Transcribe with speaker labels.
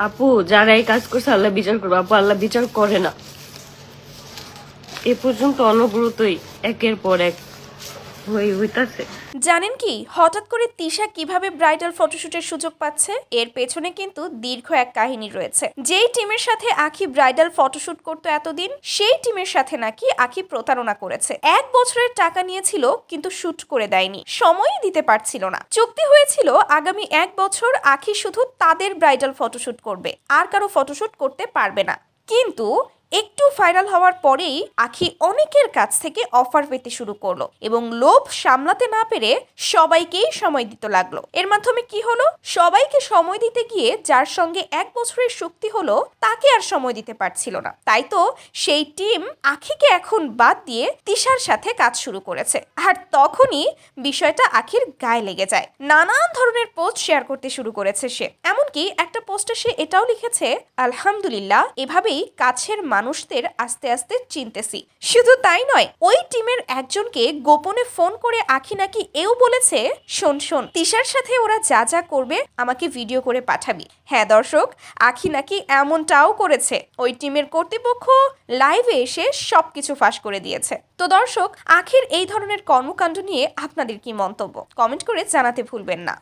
Speaker 1: আপু যারা এই কাজ করছে আল্লাহ বিচার করবে। আপু আল্লাহ বিচার করে না। এ পর্যন্ত অনবরতই একের পর এক হইতাছে।
Speaker 2: জানেন কি হঠাৎ করে তিশা কিভাবে ব্রাইডাল ফটোশুটের সুযোগ পাচ্ছে? এর পেছনে কিন্তু দীর্ঘ এক কাহিনী রয়েছে। যেই টিমের সাথে আখি ব্রাইডাল ফটোশুট করতো এতদিন, সেই টিমের সাথে নাকি আখি প্রতারণা করেছে। 1 বছরের টাকা নিয়েছিল কিন্তু শুট করে দেয়নি, সময়ই দিতে পারছিল না। চুক্তি হয়েছিল আগামী 1 বছর আখি শুধু তাদের ব্রাইডাল ফটোশুট করবে, আর কারো ফটোশুট করতে পারবে না। কিন্তু একটু ভাইরাল হওয়ার পরেই আখি অনেকের কাছ থেকে অফার পেতে শুরু করলো এবং লোভ সামলাতে না পেরে সবাইকেই সময় দিতে লাগলো। এর মাধ্যমে কি হলো? সবাইকে সময় দিতে গিয়ে যার সঙ্গে 1 বছরের চুক্তি হলো তাকে আর সময় দিতে পারছিল না। তাই তো সেই টিম আখিকে এখন বাদ দিয়ে তিশার সাথে কাজ শুরু করেছে। আর তখনই বিষয়টা আখির গায়ে লেগে যায়। নানান ধরনের পোস্ট শেয়ার করতে শুরু করেছে সে। এমনকি একটা পোস্টে সে এটাও লিখেছে, আলহামদুলিল্লাহ, এভাবেই কাছের মানুষদের আস্তে আস্তে চিনতেছি। শুধু তাই নয়, ওই টিমের একজনকে গোপনে ফোন করে আখি নাকি এও বলেছে, শোন শোন, তিশার সাথে ওরা যা যা করবে আমাকে ভিডিও করে পাঠাবি। হ্যাঁ দর্শক, আখি নাকি এমনটাও করেছে। ওই টিমের কর্তৃপক্ষ লাইভে এসে সবকিছু ফাঁস করে দিয়েছে। তো দর্শক, আখির এই ধরনের কর্মকাণ্ড নিয়ে আপনাদের কি মন্তব্য? কমেন্ট করে জানাতে ভুলবেন না।